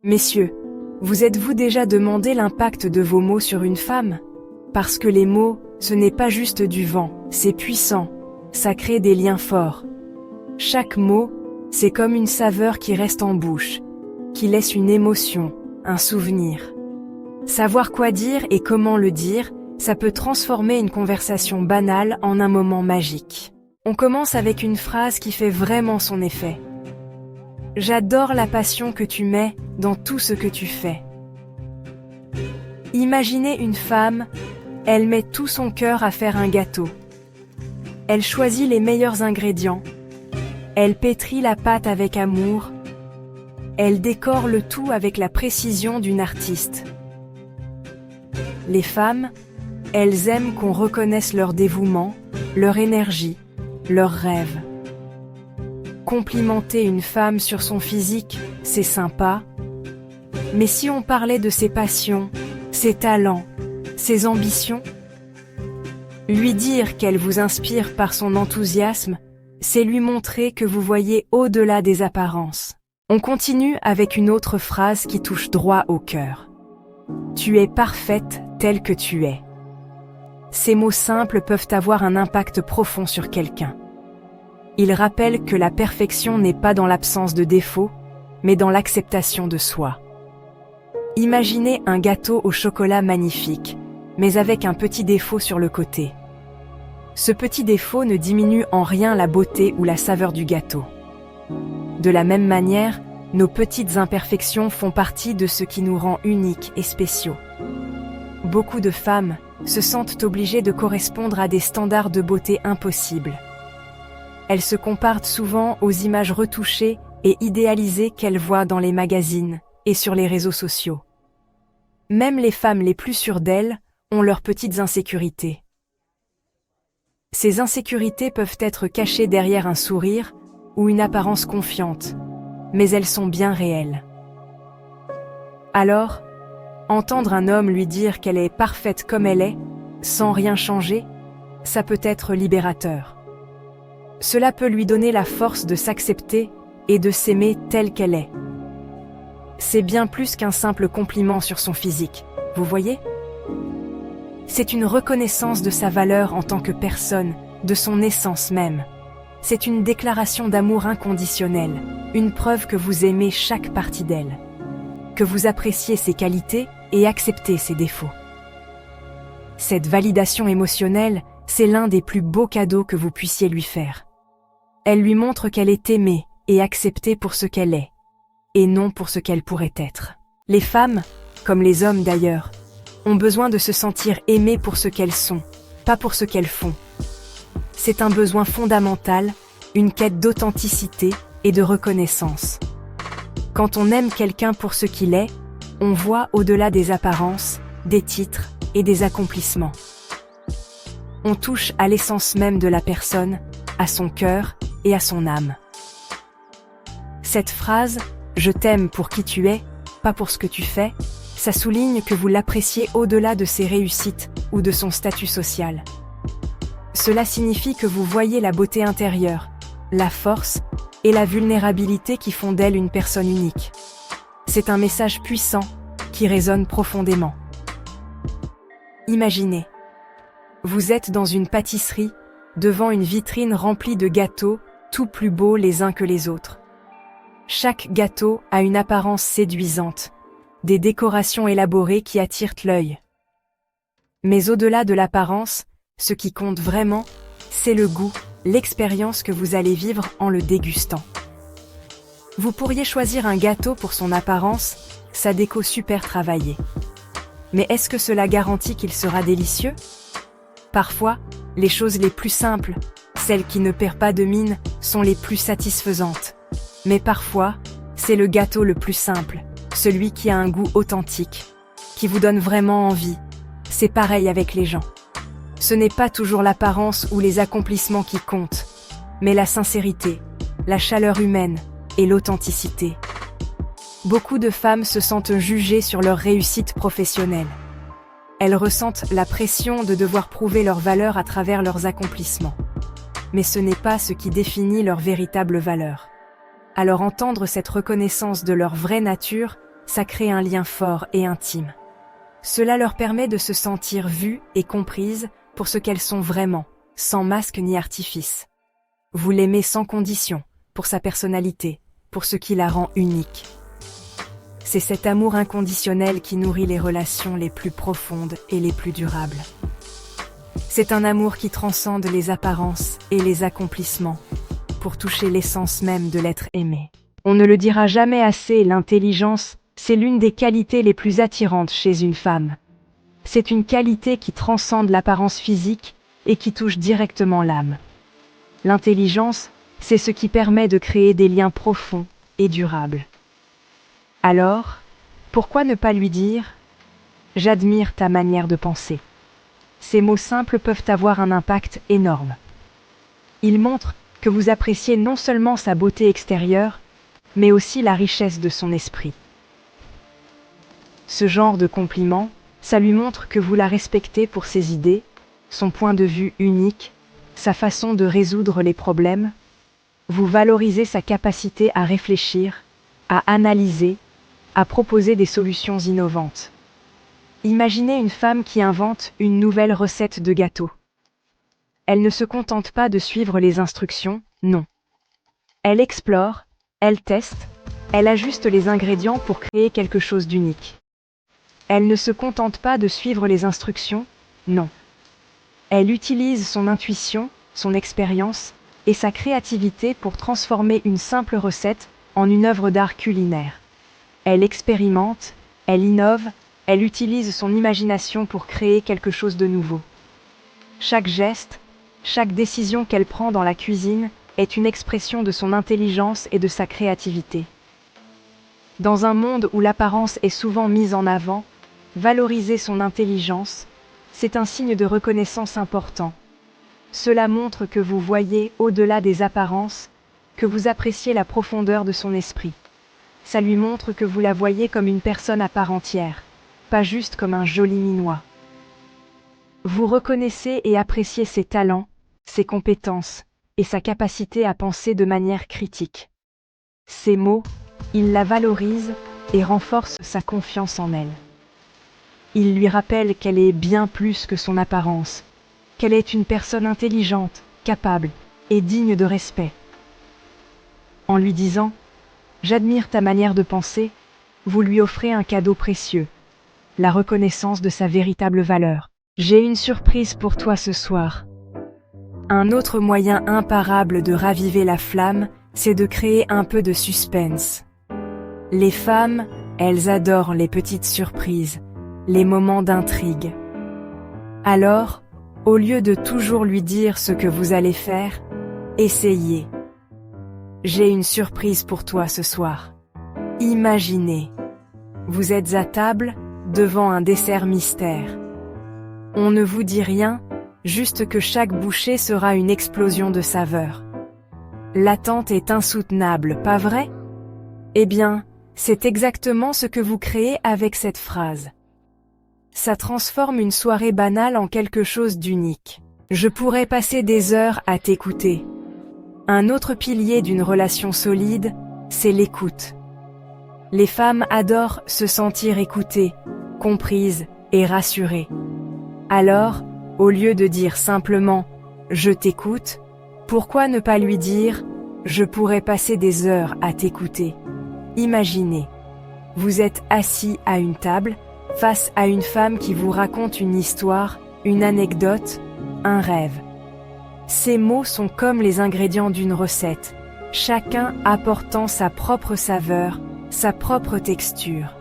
Messieurs, vous êtes-vous déjà demandé l'impact de vos mots sur une femme? Parce que les mots, ce n'est pas juste du vent, c'est puissant, ça crée des liens forts. Chaque mot, c'est comme une saveur qui reste en bouche, qui laisse une émotion, un souvenir. Savoir quoi dire et comment le dire, ça peut transformer une conversation banale en un moment magique. On commence avec une phrase qui fait vraiment son effet. J'adore la passion que tu mets dans tout ce que tu fais. Imaginez une femme, elle met tout son cœur à faire un gâteau. Elle choisit les meilleurs ingrédients. Elle pétrit la pâte avec amour. Elle décore le tout avec la précision d'une artiste. Les femmes, elles aiment qu'on reconnaisse leur dévouement, leur énergie, leurs rêves. Complimenter une femme sur son physique, c'est sympa. Mais si on parlait de ses passions, ses talents, ses ambitions, lui dire qu'elle vous inspire par son enthousiasme, c'est lui montrer que vous voyez au-delà des apparences. On continue avec une autre phrase qui touche droit au cœur. Tu es parfaite telle que tu es. Ces mots simples peuvent avoir un impact profond sur quelqu'un. Ils rappellent que la perfection n'est pas dans l'absence de défauts, mais dans l'acceptation de soi. Imaginez un gâteau au chocolat magnifique, mais avec un petit défaut sur le côté. Ce petit défaut ne diminue en rien la beauté ou la saveur du gâteau. De la même manière, nos petites imperfections font partie de ce qui nous rend uniques et spéciaux. Beaucoup de femmes se sentent obligées de correspondre à des standards de beauté impossibles. Elles se comparent souvent aux images retouchées et idéalisées qu'elles voient dans les magazines et sur les réseaux sociaux. Même les femmes les plus sûres d'elles ont leurs petites insécurités. Ces insécurités peuvent être cachées derrière un sourire ou une apparence confiante, mais elles sont bien réelles. Alors, entendre un homme lui dire qu'elle est parfaite comme elle est, sans rien changer, ça peut être libérateur. Cela peut lui donner la force de s'accepter et de s'aimer telle qu'elle est. C'est bien plus qu'un simple compliment sur son physique, vous voyez? C'est une reconnaissance de sa valeur en tant que personne, de son essence même. C'est une déclaration d'amour inconditionnel, une preuve que vous aimez chaque partie d'elle, que vous appréciez ses qualités et acceptez ses défauts. Cette validation émotionnelle, c'est l'un des plus beaux cadeaux que vous puissiez lui faire. Elle lui montre qu'elle est aimée et acceptée pour ce qu'elle est, et non pour ce qu'elle pourrait être. Les femmes, comme les hommes d'ailleurs, ont besoin de se sentir aimées pour ce qu'elles sont, pas pour ce qu'elles font. C'est un besoin fondamental, une quête d'authenticité et de reconnaissance. Quand on aime quelqu'un pour ce qu'il est, on voit au-delà des apparences, des titres et des accomplissements. On touche à l'essence même de la personne, à son cœur et à son âme. Cette phrase « Je t'aime pour qui tu es, pas pour ce que tu fais », ça souligne que vous l'appréciez au-delà de ses réussites ou de son statut social. Cela signifie que vous voyez la beauté intérieure, la force et la vulnérabilité qui font d'elle une personne unique. C'est un message puissant qui résonne profondément. Imaginez, vous êtes dans une pâtisserie, devant une vitrine remplie de gâteaux, tout plus beaux les uns que les autres. Chaque gâteau a une apparence séduisante, des décorations élaborées qui attirent l'œil. Mais au-delà de l'apparence, ce qui compte vraiment, c'est le goût, l'expérience que vous allez vivre en le dégustant. Vous pourriez choisir un gâteau pour son apparence, sa déco super travaillée. Mais est-ce que cela garantit qu'il sera délicieux? Parfois, les choses les plus simples, celles qui ne perdent pas de mine, sont les plus satisfaisantes. Mais parfois, c'est le gâteau le plus simple, celui qui a un goût authentique, qui vous donne vraiment envie. C'est pareil avec les gens. Ce n'est pas toujours l'apparence ou les accomplissements qui comptent, mais la sincérité, la chaleur humaine et l'authenticité. Beaucoup de femmes se sentent jugées sur leur réussite professionnelle. Elles ressentent la pression de devoir prouver leur valeur à travers leurs accomplissements. Mais ce n'est pas ce qui définit leur véritable valeur. Alors entendre cette reconnaissance de leur vraie nature, ça crée un lien fort et intime. Cela leur permet de se sentir vues et comprises pour ce qu'elles sont vraiment, sans masque ni artifice. Vous l'aimez sans condition, pour sa personnalité, pour ce qui la rend unique. C'est cet amour inconditionnel qui nourrit les relations les plus profondes et les plus durables. C'est un amour qui transcende les apparences et les accomplissements, pour toucher l'essence même de l'être aimé. On ne le dira jamais assez, l'intelligence, c'est l'une des qualités les plus attirantes chez une femme. C'est une qualité qui transcende l'apparence physique et qui touche directement l'âme. L'intelligence, c'est ce qui permet de créer des liens profonds et durables. Alors, pourquoi ne pas lui dire « J'admire ta manière de penser ». Ces mots simples peuvent avoir un impact énorme. Ils montrent que vous appréciez non seulement sa beauté extérieure, mais aussi la richesse de son esprit. Ce genre de compliment, ça lui montre que vous la respectez pour ses idées, son point de vue unique, sa façon de résoudre les problèmes. Vous valorisez sa capacité à réfléchir, à analyser, à proposer des solutions innovantes. Imaginez une femme qui invente une nouvelle recette de gâteau. Elle ne se contente pas de suivre les instructions, non. Elle explore, elle teste, elle ajuste les ingrédients pour créer quelque chose d'unique. Elle ne se contente pas de suivre les instructions, non. Elle utilise son intuition, son expérience et sa créativité pour transformer une simple recette en une œuvre d'art culinaire. Elle expérimente, elle innove, elle utilise son imagination pour créer quelque chose de nouveau. Chaque geste, chaque décision qu'elle prend dans la cuisine est une expression de son intelligence et de sa créativité. Dans un monde où l'apparence est souvent mise en avant, valoriser son intelligence, c'est un signe de reconnaissance important. Cela montre que vous voyez au-delà des apparences, que vous appréciez la profondeur de son esprit. Ça lui montre que vous la voyez comme une personne à part entière, pas juste comme un joli minois. Vous reconnaissez et appréciez ses talents, ses compétences et sa capacité à penser de manière critique. Ces mots, il la valorise et renforce sa confiance en elle. Il lui rappelle qu'elle est bien plus que son apparence, qu'elle est une personne intelligente, capable et digne de respect. En lui disant « J'admire ta manière de penser », vous lui offrez un cadeau précieux, la reconnaissance de sa véritable valeur. J'ai une surprise pour toi ce soir. Un autre moyen imparable de raviver la flamme, c'est de créer un peu de suspense. Les femmes, elles adorent les petites surprises, les moments d'intrigue. Alors, au lieu de toujours lui dire ce que vous allez faire, essayez. J'ai une surprise pour toi ce soir. Imaginez. Vous êtes à table, devant un dessert mystère. On ne vous dit rien, juste que chaque bouchée sera une explosion de saveurs. L'attente est insoutenable, pas vrai? Eh bien, c'est exactement ce que vous créez avec cette phrase. Ça transforme une soirée banale en quelque chose d'unique. Je pourrais passer des heures à t'écouter. Un autre pilier d'une relation solide, c'est l'écoute. Les femmes adorent se sentir écoutées, comprises et rassurées. Alors, au lieu de dire simplement « je t'écoute », pourquoi ne pas lui dire « je pourrais passer des heures à t'écouter ». Imaginez, vous êtes assis à une table, face à une femme qui vous raconte une histoire, une anecdote, un rêve. Ces mots sont comme les ingrédients d'une recette, chacun apportant sa propre saveur, sa propre texture.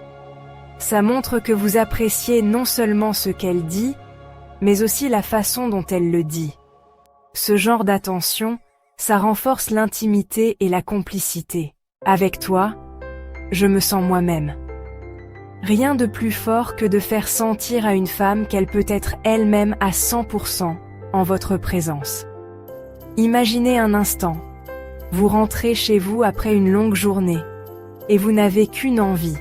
Ça montre que vous appréciez non seulement ce qu'elle dit, mais aussi la façon dont elle le dit. Ce genre d'attention, ça renforce l'intimité et la complicité. Avec toi, je me sens moi-même. Rien de plus fort que de faire sentir à une femme qu'elle peut être elle-même à 100% en votre présence. Imaginez un instant, vous rentrez chez vous après une longue journée, et vous n'avez qu'une envie.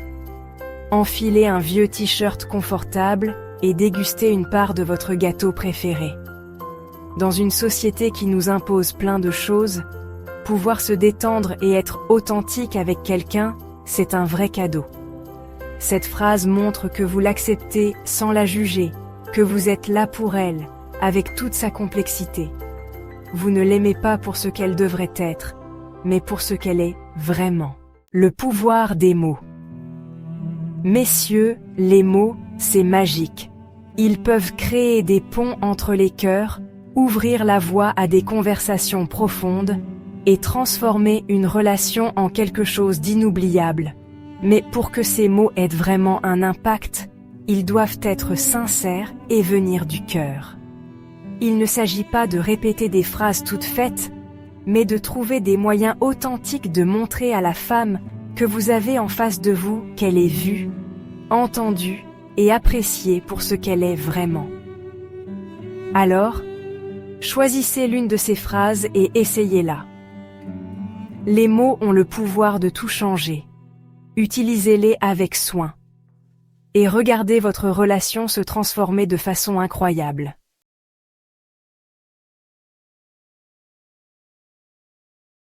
Enfiler un vieux t-shirt confortable et déguster une part de votre gâteau préféré. Dans une société qui nous impose plein de choses, pouvoir se détendre et être authentique avec quelqu'un, c'est un vrai cadeau. Cette phrase montre que vous l'acceptez sans la juger, que vous êtes là pour elle, avec toute sa complexité. Vous ne l'aimez pas pour ce qu'elle devrait être, mais pour ce qu'elle est vraiment. Le pouvoir des mots. Messieurs, les mots, c'est magique. Ils peuvent créer des ponts entre les cœurs, ouvrir la voie à des conversations profondes et transformer une relation en quelque chose d'inoubliable. Mais pour que ces mots aient vraiment un impact, ils doivent être sincères et venir du cœur. Il ne s'agit pas de répéter des phrases toutes faites, mais de trouver des moyens authentiques de montrer à la femme que vous avez en face de vous qu'elle est vue, entendue et appréciée pour ce qu'elle est vraiment. Alors, choisissez l'une de ces phrases et essayez-la. Les mots ont le pouvoir de tout changer. Utilisez-les avec soin. Et regardez votre relation se transformer de façon incroyable.